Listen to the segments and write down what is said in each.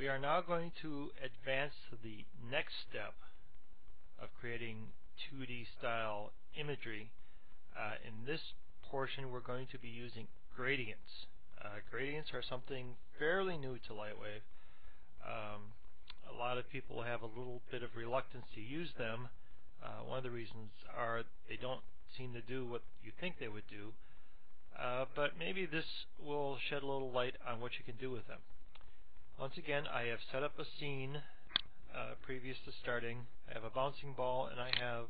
We are now going to advance to the next step of creating 2D style imagery. In this portion we're going to be using gradients. Gradients are something fairly new to Lightwave. A lot of people have a little bit of reluctance to use them. One of the reasons are they don't seem to do what you think they would do, but maybe this will shed a little light on what you can do with them. Once again, I have set up a scene previous to starting. I have a bouncing ball and I have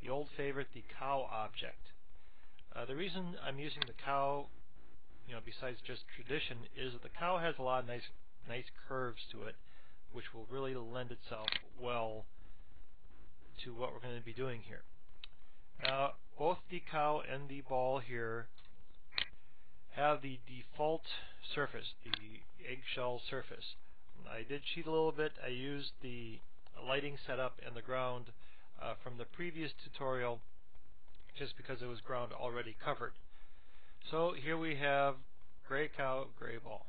the old favorite, the cow object. The reason I'm using the cow, besides just tradition, is that the cow has a lot of nice curves to it, which will really lend itself well to what we're going to be doing here. Now, both the cow and the ball here have the default surface, the eggshell surface. I did cheat a little bit. I used the lighting setup and the ground from the previous tutorial just because it was ground already covered. So here we have gray cow, gray ball.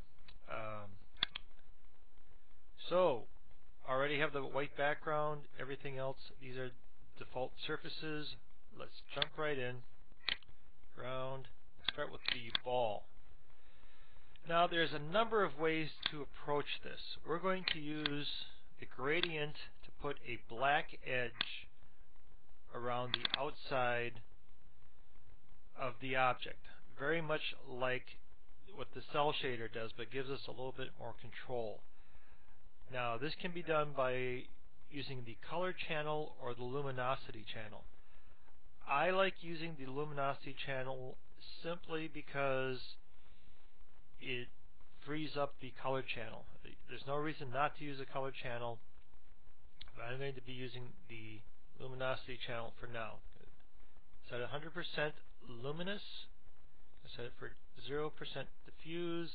So already have the white background, everything else. These are default surfaces. Let's jump right in. Ground. Start with the ball. Now there's a number of ways to approach this. We're going to use the gradient to put a black edge around the outside of the object, very much like what the cell shader does, but gives us a little bit more control. Now this can be done by using the color channel or the luminosity channel. I like using the luminosity channel simply because it frees up the color channel. There's no reason not to use a color channel, but I'm going to be using the luminosity channel for now. Set 100% luminous. I set it for 0% diffuse.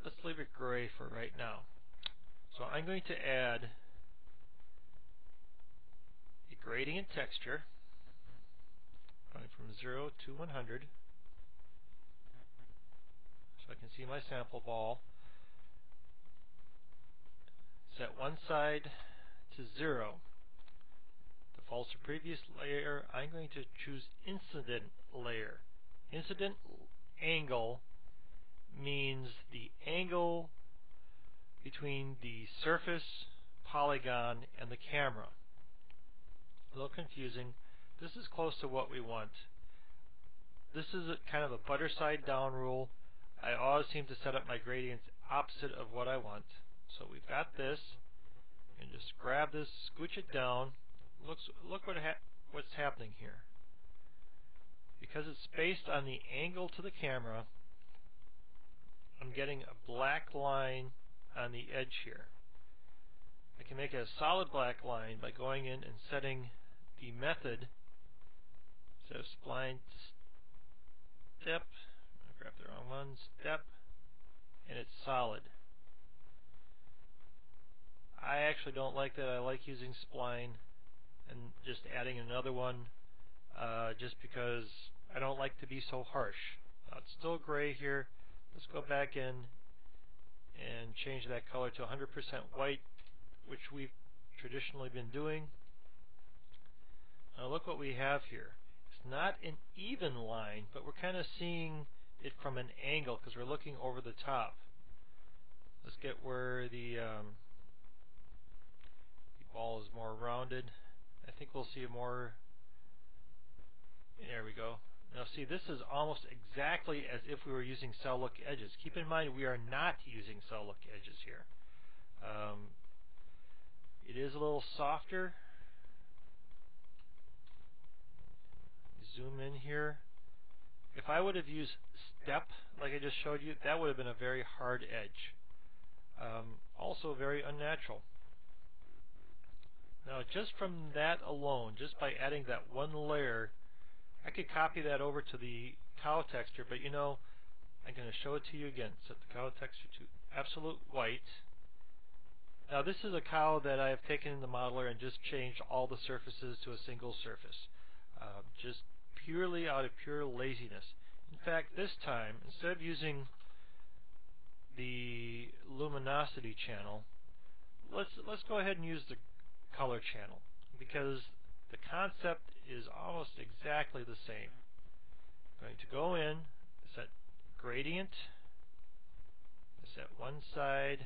Let's leave it gray for right now. So I'm going to add a gradient texture going from 0 to 100. So I can see my sample ball. Set one side to 0. Defaults to previous layer. I'm going to choose incident layer. Incident angle means the angle between the surface polygon and the camera. A little confusing. This is close to what we want. This is kind of a butter side down rule. I always seem to set up my gradients opposite of what I want. So we've got this, and just grab this, scooch it down. Look what's happening here. Because it's based on the angle to the camera, I'm getting a black line on the edge here. I can make it a solid black line by going in and setting the method, instead of spline, step, I grabbed the wrong one, step, and it's solid. I actually don't like that. I like using spline and just adding another one just because I don't like to be so harsh. Now it's still gray here. Let's go back in and change that color to 100% white, which we've traditionally been doing. Now look what we have here. It's not an even line, but we're kind of seeing it from an angle because we're looking over the top. Let's get where the ball is more rounded. I think we'll see more. There we go. Now see, this is almost exactly as if we were using cell look edges. Keep in mind we are not using cell look edges here. It is a little softer. Zoom in here. If I would have used step like I just showed you, that would have been a very hard edge. Also very unnatural. Now just from that alone, just by adding that one layer, I could copy that over to the cow texture, but I'm going to show it to you again. Set the cow texture to absolute white. Now this is a cow that I have taken in the modeler and just changed all the surfaces to a single surface. Just purely out of pure laziness. In fact, this time, instead of using the luminosity channel, let's go ahead and use the color channel, because the concept is almost exactly the same. I'm going to go in, set gradient, set one side.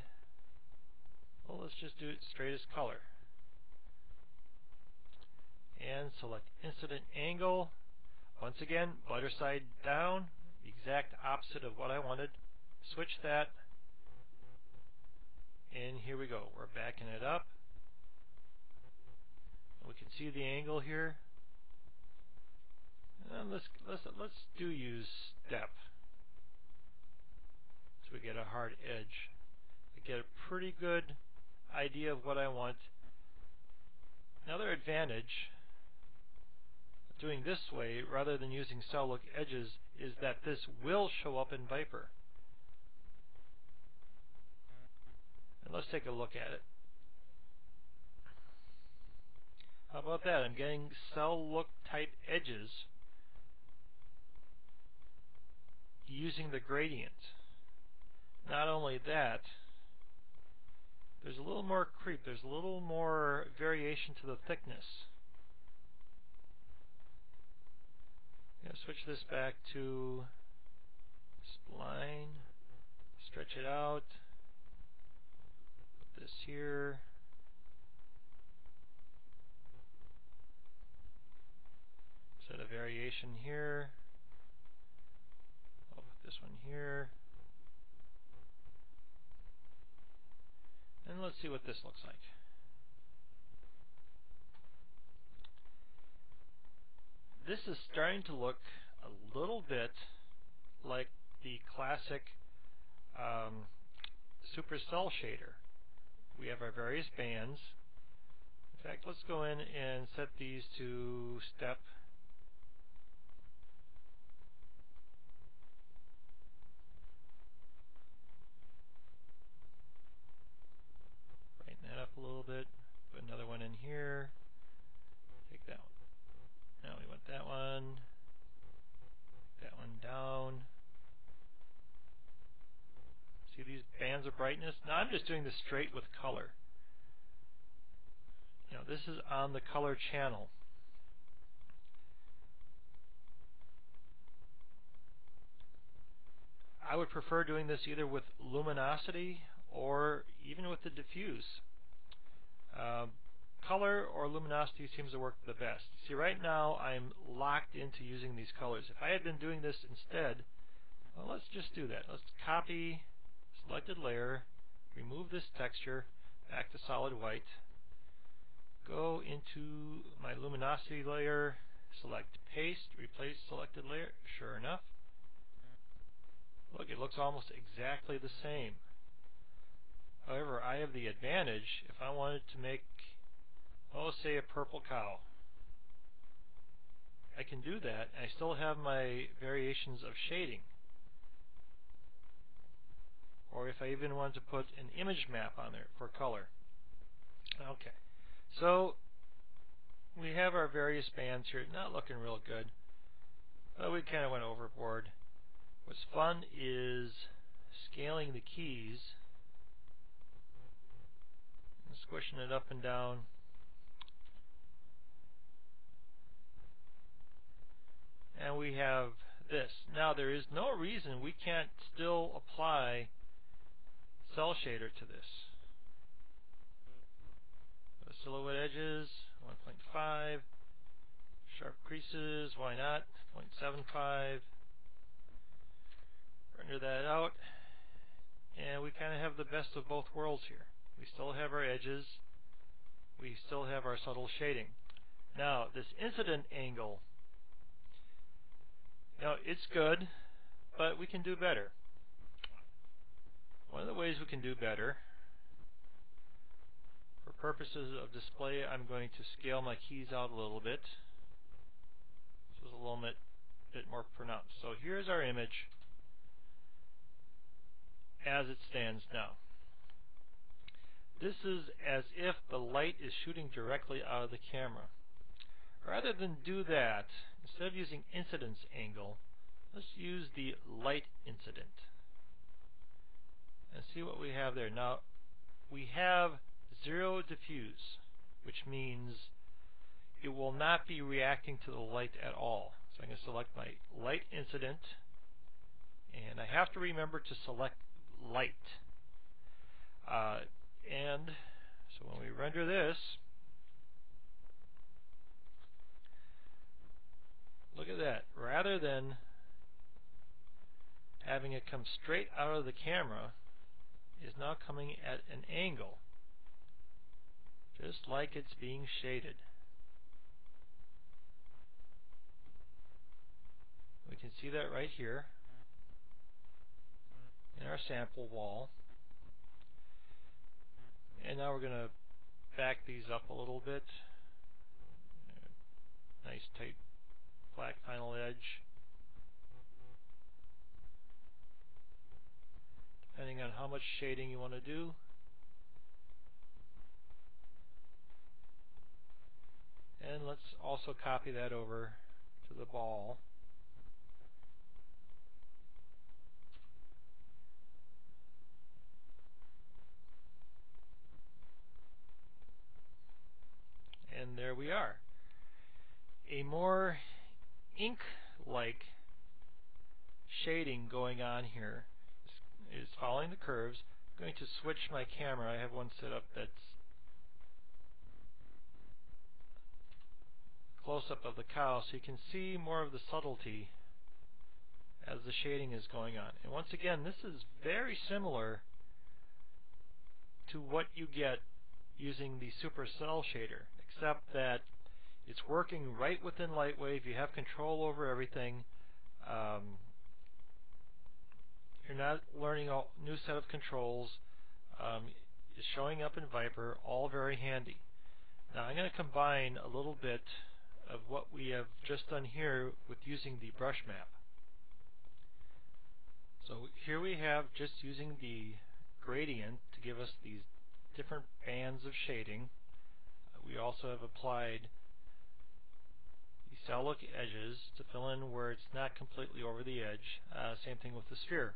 Well, let's just do it straight as color. And select incident angle. Once again, butter side down, the exact opposite of what I wanted. Switch that, and here we go. We're backing it up. We can see the angle here. And let's use step, so we get a hard edge. I get a pretty good idea of what I want. Another advantage of doing this way rather than using cell look edges is that this will show up in Viper. And let's take a look at it. How about that? I'm getting cell look type edges using the gradient. Not only that, there's a little more creep, there's a little more variation to the thickness. Switch this back to spline, stretch it out, put this here, set a variation here, I'll put this one here, and let's see what this looks like. This is starting to look a little bit like the classic supercell shader. We have our various bands. In fact, let's go in and set these to step. Brighten that up a little bit. Put another one in here. Take that one. Now we want that one down. See these bands of brightness? Now I'm just doing this straight with color. This is on the color channel. I would prefer doing this either with luminosity or even with the diffuse. Color or luminosity seems to work the best. See, right now I'm locked into using these colors. If I had been doing this instead, well, let's just do that. Let's copy selected layer, remove this texture, back to solid white, go into my luminosity layer, select paste, replace selected layer. Sure enough, look, it looks almost exactly the same. However, I have the advantage if I wanted to make, say a purple cow. I can do that, and I still have my variations of shading. Or if I even want to put an image map on there for color. Okay, so we have our various bands here. Not looking real good, but we kind of went overboard. What's fun is scaling the keys and squishing it up and down. And we have this. Now there is no reason we can't still apply cell shader to this. The silhouette edges, 1.5. Sharp creases, why not? 0.75. Render that out. And we kind of have the best of both worlds here. We still have our edges. We still have our subtle shading. Now, this incident angle, it's good, but we can do better. One of the ways we can do better, for purposes of display, I'm going to scale my keys out a little bit. This is a little bit more pronounced. So here's our image as it stands now. This is as if the light is shooting directly out of the camera. Rather than do that, instead of using incidence angle, let's use the light incident. see what we have there. Now, we have zero diffuse, which means it will not be reacting to the light at all. So I'm going to select my light incident, and I have to remember to select light. And so when we render this, look at that. Rather than having it come straight out of the camera, is now coming at an angle, just like it's being shaded. We can see that right here in our sample wall. And now we're going to back these up a little bit. Nice tight black final edge. Depending on how much shading you want to do. And let's also copy that over to the ball. And there we are. A more ink-like shading going on here is following the curves. I'm going to switch my camera. I have one set up that's close-up of the cow, so you can see more of the subtlety as the shading is going on. And once again, this is very similar to what you get using the supercell shader, except that it's working right within Lightwave. You have control over everything. You're not learning a new set of controls. It's showing up in Viper, all very handy. Now I'm going to combine a little bit of what we have just done here with using the brush map. So here we have just using the gradient to give us these different bands of shading. We also have applied the cell look edges to fill in where it's not completely over the edge. Same thing with the sphere.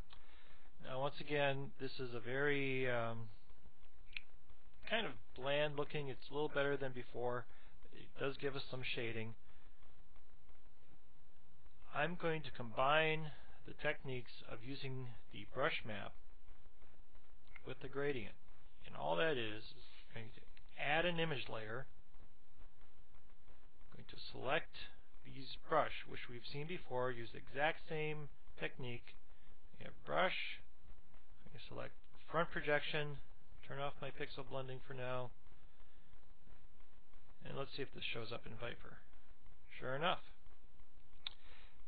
Now once again, this is a very kind of bland looking. It's a little better than before. It does give us some shading. I'm going to combine the techniques of using the brush map with the gradient. And all that is going to add an image layer. I'm going to select these brush, which we've seen before, use the exact same technique. We have brush. I'm going to select front projection, turn off my pixel blending for now, and let's see if this shows up in Viper. Sure enough.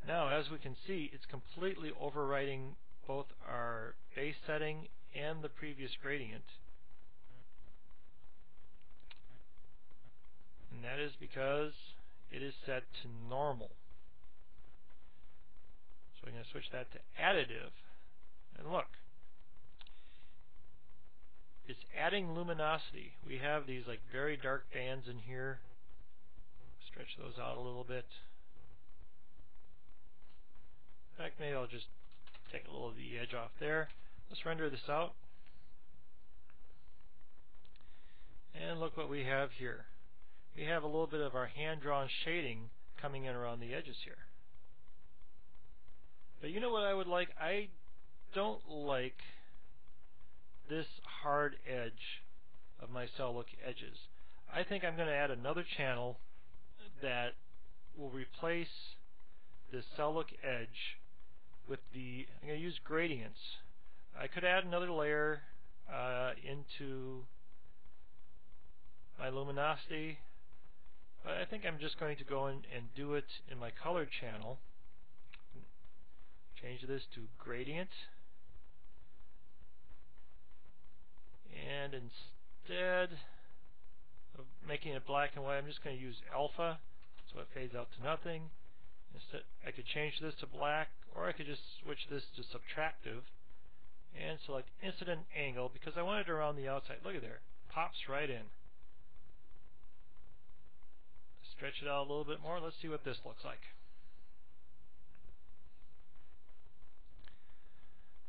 Now, as we can see, it's completely overwriting both our base setting and the previous gradient. And that is because it is set to normal. So we're going to switch that to additive. And look, it's adding luminosity. We have these like very dark bands in here. Stretch those out a little bit. In fact, maybe I'll just take a little of the edge off there. Let's render this out. And look what we have here. We have a little bit of our hand-drawn shading coming in around the edges here. But you know what I would like? I don't like this hard edge of my cell look edges. I think I'm going to add another channel that will replace this cell look edge with the, I'm going to use gradients. I could add another layer into my luminosity, but I think I'm just going to go in and do it in my color channel. Change this to gradient. And instead of making it black and white, I'm just going to use alpha, so it fades out to nothing. Instead, I could change this to black, or I could just switch this to subtractive and select incident angle because I want it around the outside. Look at there, pops right in. Stretch it out a little bit more. Let's see what this looks like.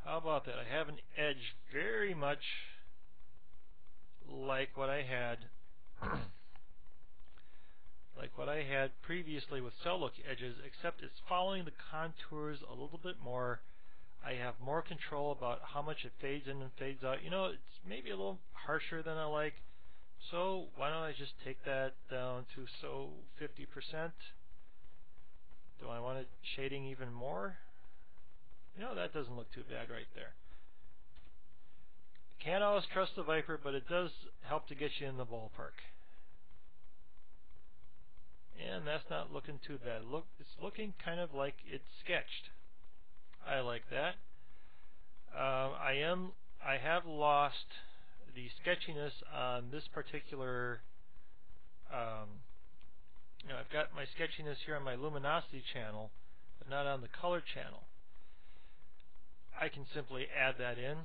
How about that? I have an edge very much like what I had previously with cell look edges, except it's following the contours a little bit more. I have more control about how much it fades in and fades out. You know, it's maybe a little harsher than I like, so why don't I just take that down to 50%? Do I want it shading even more? You know, that doesn't look too bad right there. Can't always trust the Viper, but it does help to get you in the ballpark. And that's not looking too bad. Look, it's looking kind of like it's sketched. I like that. I have lost the sketchiness on this particular. I've got my sketchiness here on my luminosity channel, but not on the color channel. I can simply add that in,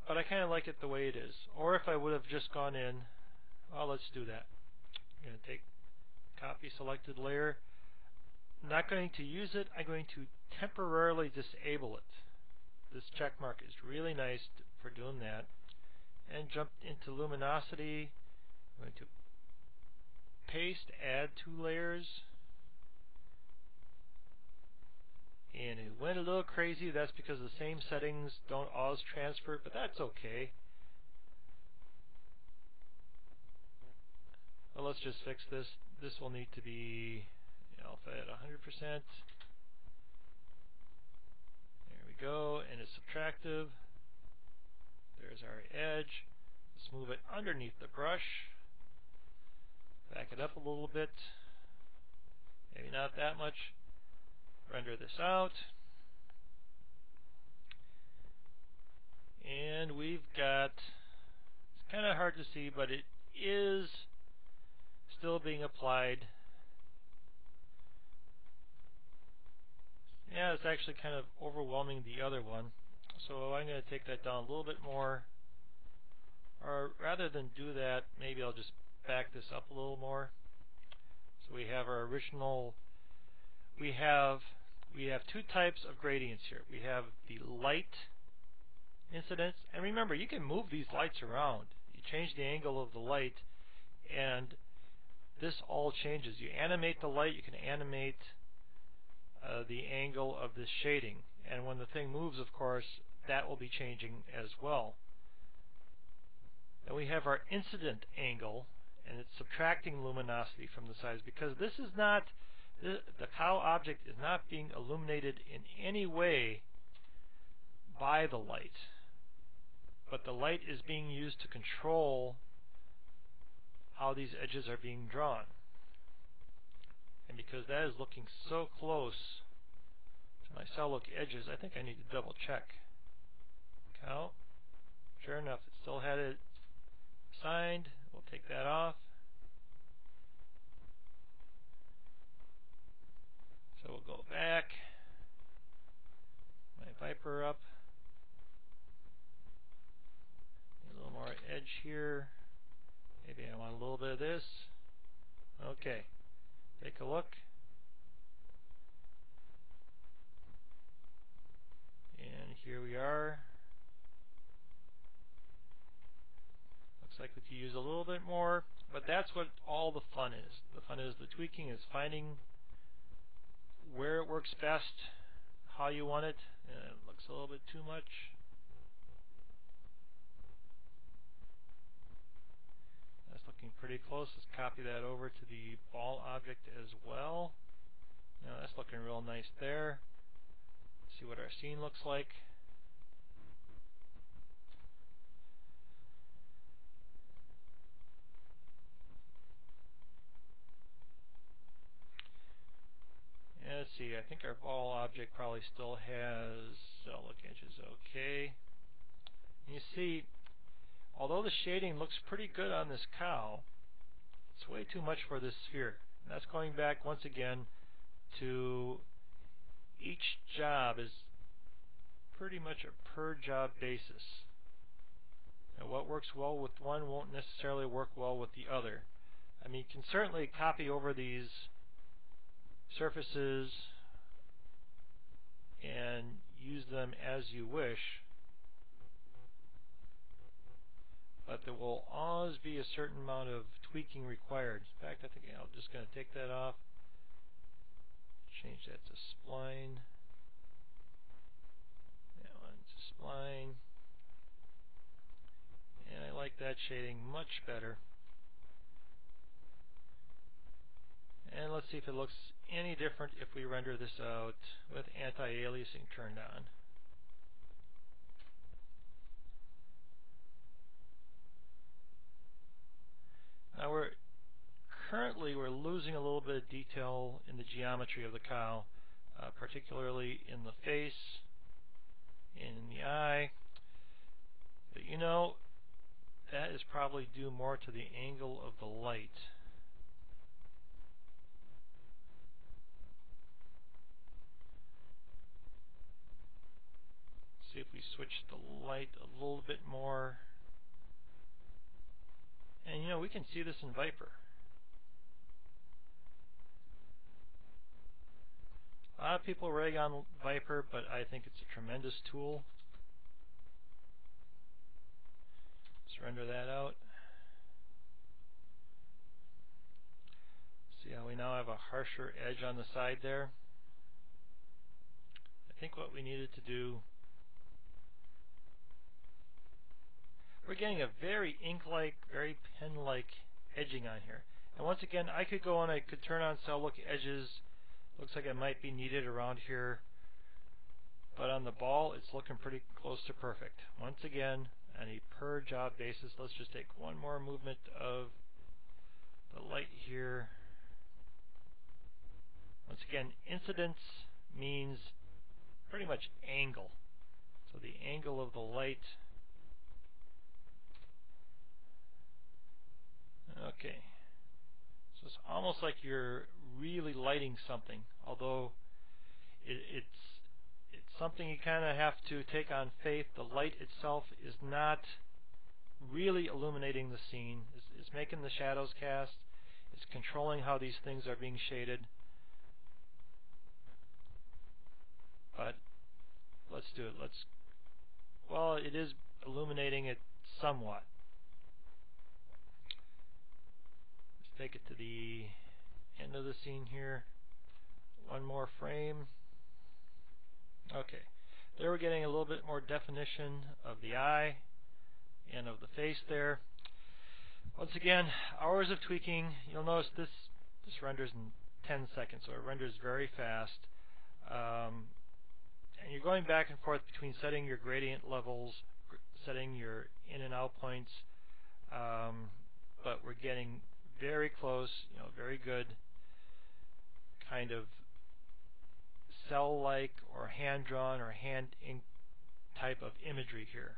but I kind of like it the way it is. Or if I would have just gone in, well, let's do that. I'm going to take copy selected layer. Not going to use it. I'm going to temporarily disable it. This check mark is really nice for doing that. And jump into luminosity. I'm going to paste, add 2 layers. And it went a little crazy. That's because the same settings don't always transfer, but that's okay. Well, let's just fix this. This will need to be alpha at 100%. There we go, and it's subtractive. There's our edge. Let's move it underneath the brush. Back it up a little bit. Maybe not that much. Render this out. And we've got, it's kind of hard to see, but it is still being applied. Yeah, it's actually kind of overwhelming the other one. So I'm going to take that down a little bit more. Or rather than do that, maybe I'll just back this up a little more. So we have our original, we have 2 types of gradients here. We have the light incidence, and remember, you can move these lights around. You change the angle of the light, and this all changes. You animate the light, you can animate the angle of this shading, and when the thing moves, of course, that will be changing as well. And we have our incident angle, and it's subtracting luminosity from the sides, because this is not, the cow object is not being illuminated in any way by the light, but the light is being used to control how these edges are being drawn. And because that is looking so close to my cell look edges, I think I need to double check. Cow. Sure enough, it still had it assigned. We'll take that off. So we'll go back. My Viper up. A little more edge here. Maybe I want a little bit of this. Okay. Take a look. And here we are. Looks like we could use a little bit more, but that's what all the fun is. The fun is the tweaking, is finding where it works best, how you want it. It looks a little bit too much. That's looking pretty close. Let's copy that over to the ball object as well. Now that's looking real nice there. See what our scene looks like. And let's see, I think our ball object probably still has cell look edges. Okay. And you see, although the shading looks pretty good on this cow, it's way too much for this sphere. And that's going back once again to each job is pretty much a per job basis. Now, what works well with one won't necessarily work well with the other. I mean, you can certainly copy over these surfaces and use them as you wish, but there will always be a certain amount of tweaking required. In fact, I think I'm just going to take that off, change that to spline, that one to spline, and I like that shading much better. And let's see if it looks any different if we render this out with anti-aliasing turned on. Now we're losing a little bit of detail in the geometry of the cow, particularly in the face, in the eye. But you know, that is probably due more to the angle of the light. See if we switch the light a little bit more. And you know, we can see this in Viper. A lot of people rag on Viper, but I think it's a tremendous tool. Let's render that out. See how we now have a harsher edge on the side there? I think what we needed to do, we're getting a very ink-like, very pen-like edging on here. And once again, I could go and I could turn on cell look edges. Looks like it might be needed around here. But on the ball, it's looking pretty close to perfect. Once again, on a per job basis, let's just take one more movement of the light here. Once again, incidence means pretty much angle. So the angle of the light. Okay. So it's almost like you're really lighting something, although it's something you kind of have to take on faith. The light itself is not really illuminating the scene. It's making the shadows cast. It's controlling how these things are being shaded. But let's do it. Well, it is illuminating it somewhat. Let's take it to the end of the scene here. One more frame. Okay. There we're getting a little bit more definition of the eye and of the face there. Once again, hours of tweaking. You'll notice this renders in 10 seconds, so it renders very fast. And you're going back and forth between setting your gradient levels, setting your in and out points, but we're getting very close, very good kind of cell-like or hand-drawn or hand-ink type of imagery here.